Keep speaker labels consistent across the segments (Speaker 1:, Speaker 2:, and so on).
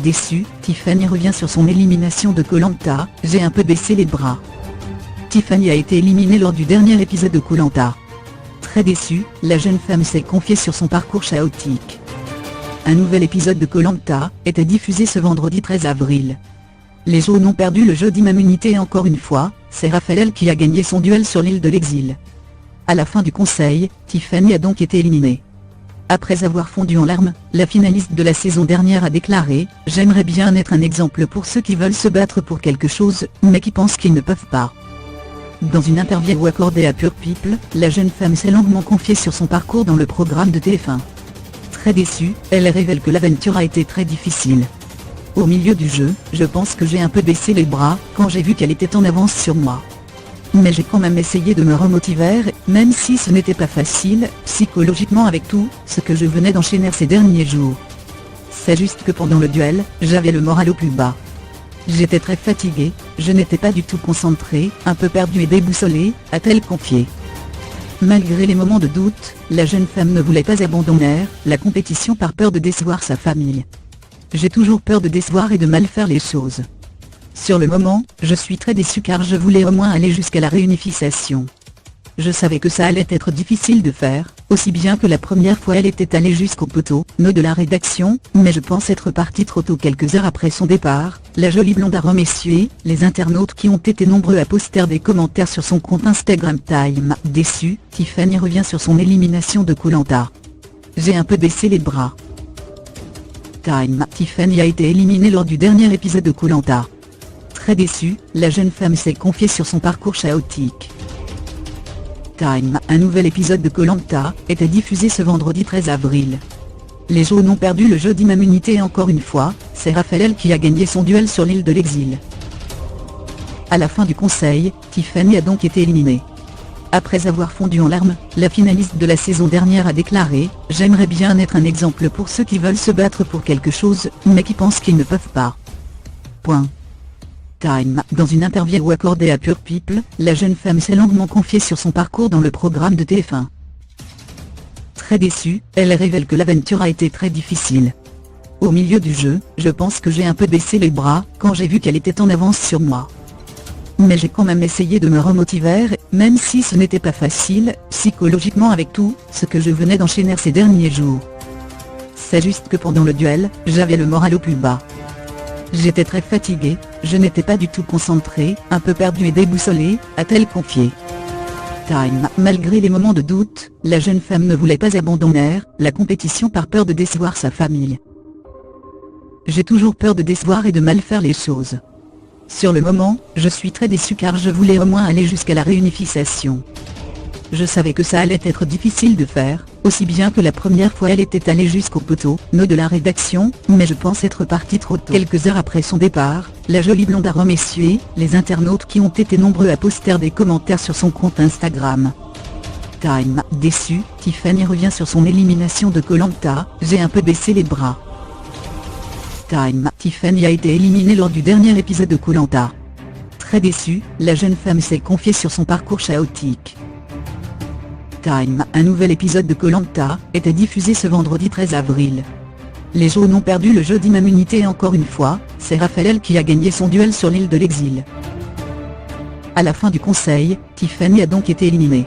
Speaker 1: déçue, Tiffany revient sur son élimination de Koh-Lanta. J'ai un peu baissé les bras. Tiffany a été éliminée lors du dernier épisode de Koh-Lanta. Très déçue, la jeune femme s'est confiée sur son parcours chaotique. Un nouvel épisode de Koh-Lanta était diffusé ce vendredi 13 avril. Les jaunes ont perdu le jeu d'immunité et encore une fois, c'est Raphaël qui a gagné son duel sur l'île de l'exil. À la fin du conseil, Tiffany a donc été éliminée. Après avoir fondu en larmes, la finaliste de la saison dernière a déclaré « J'aimerais bien être un exemple pour ceux qui veulent se battre pour quelque chose, mais qui pensent qu'ils ne peuvent pas ». Dans une interview accordée à Pure People, la jeune femme s'est longuement confiée sur son parcours dans le programme de TF1. Très déçue, elle révèle que l'aventure a été très difficile. Au milieu du jeu, je pense que j'ai un peu baissé les bras, quand j'ai vu qu'elle était en avance sur moi. Mais j'ai quand même essayé de me remotiver, même si ce n'était pas facile, psychologiquement avec tout ce que je venais d'enchaîner ces derniers jours. C'est juste que pendant le duel, j'avais le moral au plus bas. J'étais très fatiguée, je n'étais pas du tout concentrée, un peu perdue et déboussolée, a-t-elle confié. Malgré les moments de doute, la jeune femme ne voulait pas abandonner la compétition par peur de décevoir sa famille. J'ai toujours peur de décevoir et de mal faire les choses. Sur le moment, je suis très déçue car je voulais au moins aller jusqu'à la réunification. Je savais que ça allait être difficile de faire, aussi bien que la première fois elle était allée jusqu'au poteau de la rédaction, mais je pense être partie trop tôt quelques heures après son départ. La jolie blonde a remercié les internautes qui ont été nombreux à poster des commentaires sur son compte Instagram Time. Déçue, Tiffany revient sur son élimination de Koh-Lanta. J'ai un peu baissé les bras. Time. Tiffany a été éliminée lors du dernier épisode de Koh-Lanta. Très déçue, la jeune femme s'est confiée sur son parcours chaotique. Time. Un nouvel épisode de Koh-Lanta était diffusé ce vendredi 13 avril. Les jaunes ont perdu le jeu d'immunité et encore une fois, c'est Raphaël qui a gagné son duel sur l'île de l'exil. À la fin du conseil, Tiffany a donc été éliminée. Après avoir fondu en larmes, la finaliste de la saison dernière a déclaré « J'aimerais bien être un exemple pour ceux qui veulent se battre pour quelque chose, mais qui pensent qu'ils ne peuvent pas. » Time. Dans une interview accordée à Pure People, la jeune femme s'est longuement confiée sur son parcours dans le programme de TF1. Très déçue, elle révèle que l'aventure a été très difficile. Au milieu du jeu, je pense que j'ai un peu baissé les bras, quand j'ai vu qu'elle était en avance sur moi. Mais j'ai quand même essayé de me remotiver, même si ce n'était pas facile, psychologiquement avec tout ce que je venais d'enchaîner ces derniers jours. C'est juste que pendant le duel, j'avais le moral au plus bas. J'étais très fatiguée, je n'étais pas du tout concentrée, un peu perdue et déboussolée, a-t-elle confié. Time. Malgré les moments de doute, la jeune femme ne voulait pas abandonner la compétition par peur de décevoir sa famille. J'ai toujours peur de décevoir et de mal faire les choses. Sur le moment, je suis très déçue car je voulais au moins aller jusqu'à la réunification. Je savais que ça allait être difficile de faire, aussi bien que la première fois elle était allée jusqu'au poteau de la rédaction, mais je pense être partie trop tôt. Quelques heures après son départ, la jolie blonde a remercié les internautes qui ont été nombreux à poster des commentaires sur son compte Instagram. Time. Déçue, Tiffany revient sur son élimination de Koh-Lanta. J'ai un peu baissé les bras. Time. Tiffany a été éliminée lors du dernier épisode de Koh-Lanta. Très déçue, la jeune femme s'est confiée sur son parcours chaotique. Time. Un nouvel épisode de Koh-Lanta était diffusé ce vendredi 13 avril. Les jaunes ont perdu le jeu d'immunité et encore une fois, c'est Raphaël qui a gagné son duel sur l'île de l'exil. À la fin du conseil, Tiffany a donc été éliminée.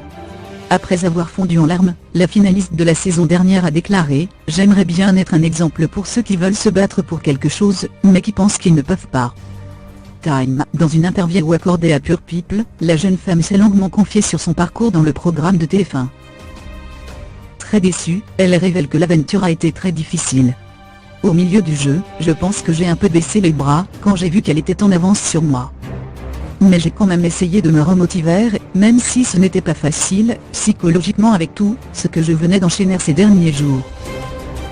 Speaker 1: Après avoir fondu en larmes, la finaliste de la saison dernière a déclaré « J'aimerais bien être un exemple pour ceux qui veulent se battre pour quelque chose, mais qui pensent qu'ils ne peuvent pas. » Time. Dans une interview accordée à Pure People, la jeune femme s'est longuement confiée sur son parcours dans le programme de TF1. Très déçue, elle révèle que l'aventure a été très difficile. Au milieu du jeu, je pense que j'ai un peu baissé les bras, quand j'ai vu qu'elle était en avance sur moi. Mais j'ai quand même essayé de me remotiver, même si ce n'était pas facile, psychologiquement avec tout ce que je venais d'enchaîner ces derniers jours.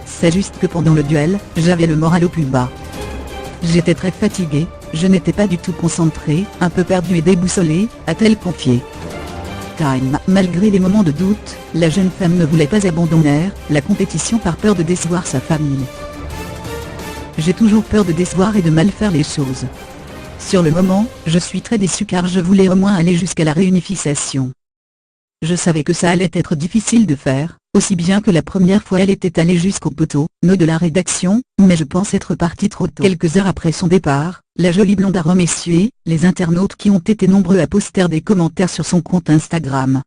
Speaker 1: C'est juste que pendant le duel, j'avais le moral au plus bas. J'étais très fatiguée, je n'étais pas du tout concentrée, un peu perdue et déboussolée, a-t-elle confié. Time. Malgré les moments de doute, la jeune femme ne voulait pas abandonner la compétition par peur de décevoir sa famille. J'ai toujours peur de décevoir et de mal faire les choses. Sur le moment, je suis très déçue car je voulais au moins aller jusqu'à la réunification. Je savais que ça allait être difficile de faire, Aussi bien que la première fois elle était allée jusqu'au poteau, de la rédaction, mais je pense être partie trop tôt. Quelques heures après son départ, la jolie blonde a remercié les internautes qui ont été nombreux à poster des commentaires sur son compte Instagram.